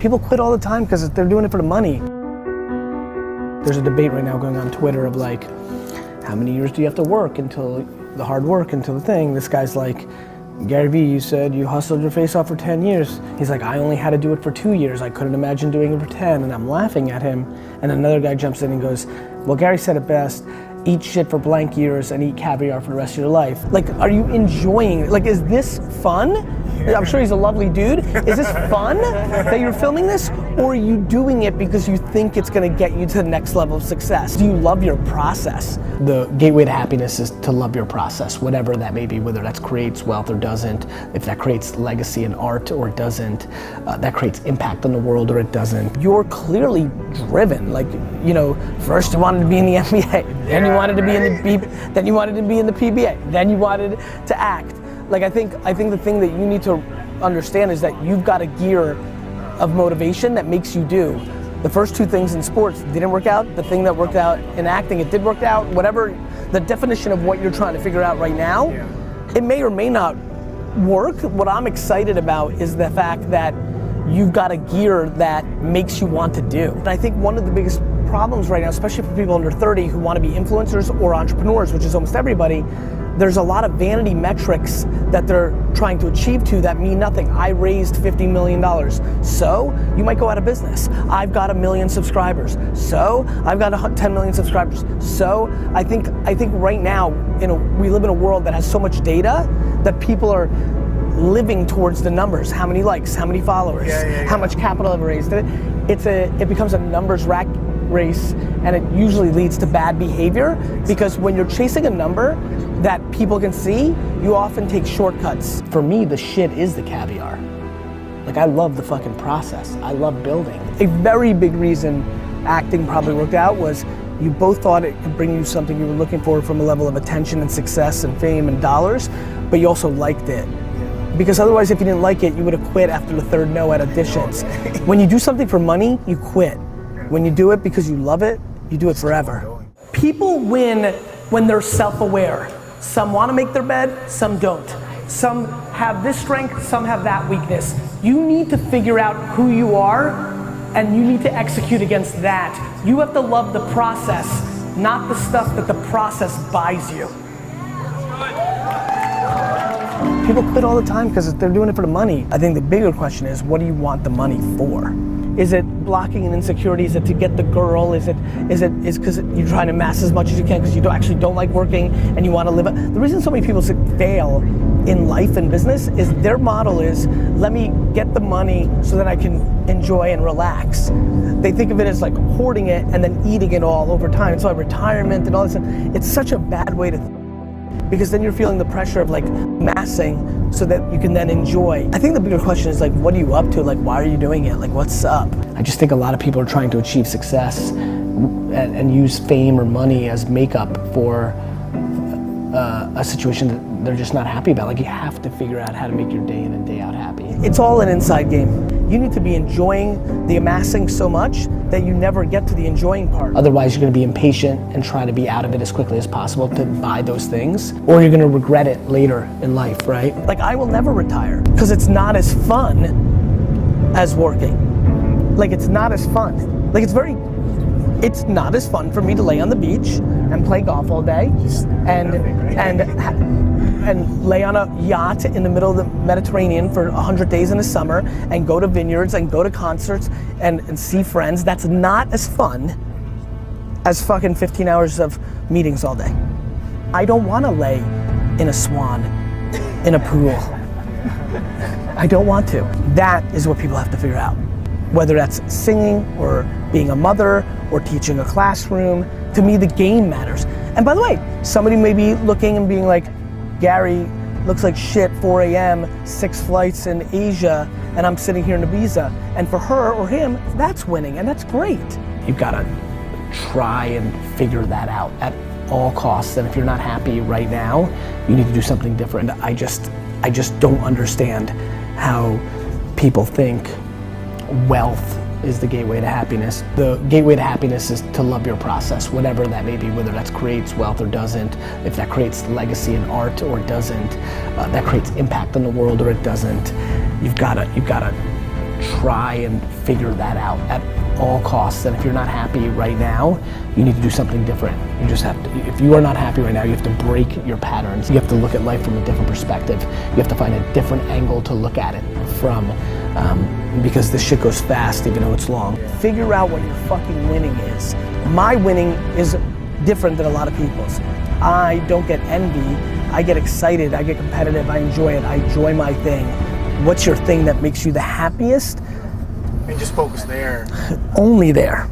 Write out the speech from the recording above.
People quit all the time because they're doing it for the money. There's a debate right now going on Twitter of like, how many years do you have to work until the hard work, until the thing? This guy's like, Gary Vee, you said you hustled your face off for 10 years. He's like, I only had to do it for 2 years. I couldn't imagine doing it for 10, and I'm laughing at him. And another guy jumps in and goes, well, Gary said it best, eat shit for blank years and eat caviar for the rest of your life. Like, are you enjoying it? Like, is this fun? I'm sure he's a lovely dude. Is this fun that you're filming this? Or are you doing it because you think it's gonna get you to the next level of success? Do you love your process? The gateway to happiness is to love your process, whatever that may be, whether that creates wealth or doesn't, if that creates legacy in art or it doesn't, that creates impact on the world or it doesn't. You're clearly driven. Like, you know, first you wanted to be in the NBA, then you wanted to be in the then you wanted to be in the PBA, then you wanted to act. Like, I think the thing that you need to understand is that you've got a gear of motivation that makes you do. The first two things in sports didn't work out. The thing that worked out in acting, it did work out. Whatever the definition of what you're trying to figure out right now, it may or may not work. What I'm excited about is the fact that you've got a gear that makes you want to do. And I think one of the biggest problems right now, especially for people under 30 who want to be influencers or entrepreneurs, which is almost everybody, there's a lot of vanity metrics that they're trying to achieve to that mean nothing. I raised $50 million. So, you might go out of business. I've got 1 million subscribers. So, I've got 10 million subscribers. So, I think right now, we live in a world that has so much data that people are living towards the numbers. How many likes, how many followers, how much capital I've raised. It becomes a numbers race, and it usually leads to bad behavior, because when you're chasing a number that people can see, you often take shortcuts. For me, the shit is the caviar. Like, I love the fucking process. I love building. A very big reason acting probably worked out was you both thought it could bring you something you were looking for from a level of attention and success and fame and dollars, but you also liked it. Because otherwise, if you didn't like it, you would have quit after the third no at auditions. When you do something for money, you quit. When you do it because you love it, you do it forever. People win when they're self-aware. Some want to make their bed, some don't. Some have this strength, some have that weakness. You need to figure out who you are, and you need to execute against that. You have to love the process, not the stuff that the process buys you. People quit all the time because they're doing it for the money. I think the bigger question is, what do you want the money for? Is it blocking an insecurity? Is it to get the girl? Is it because you're trying to amass as much as you can because you actually don't like working and you want to live? The reason so many people fail in life and business is their model is, let me get the money so that I can enjoy and relax. They think of it as like hoarding it and then eating it all over time. It's like retirement and all this. It's such a bad way to think, because then you're feeling the pressure of like massing so that you can then enjoy. I think the bigger question is like, what are you up to? Like, why are you doing it? Like, what's up? I just think a lot of people are trying to achieve success and use fame or money as makeup for a situation that they're just not happy about. Like, you have to figure out how to make your day in and day out happy. It's all an inside game. You need to be enjoying the amassing so much that you never get to the enjoying part. Otherwise, you're gonna be impatient and try to be out of it as quickly as possible to buy those things, or you're gonna regret it later in life, right? Like, I will never retire because it's not as fun as working. Like, it's not as fun. Like, it's not as fun for me to lay on the beach and play golf all day and lay on a yacht in the middle of the Mediterranean for 100 days in the summer and go to vineyards and go to concerts and see friends. That's not as fun as fucking 15 hours of meetings all day. I don't want to lay in a swan in a pool. I don't want to. That is what people have to figure out. Whether that's singing or being a mother or teaching a classroom, to me the game matters. And by the way, somebody may be looking and being like, Gary looks like shit, 4 a.m., 6 flights in Asia, and I'm sitting here in Ibiza. And for her or him, that's winning, and that's great. You've gotta try and figure that out at all costs. And if you're not happy right now, you need to do something different. I just don't understand how people think wealth is the gateway to happiness. The gateway to happiness is to love your process, whatever that may be, whether that creates wealth or doesn't, if that creates legacy in art or doesn't, that creates impact on the world or it doesn't. You've gotta try and figure that out at all costs. And if you're not happy right now, you need to do something different. You just have to, if you are not happy right now, you have to break your patterns. You have to look at life from a different perspective. You have to find a different angle to look at it from, because this shit goes fast even though it's long. Figure out what your fucking winning is. My winning is different than a lot of people's. I don't get envy, I get excited, I get competitive, I enjoy it, I enjoy my thing. What's your thing that makes you the happiest? And just focus there. Only there.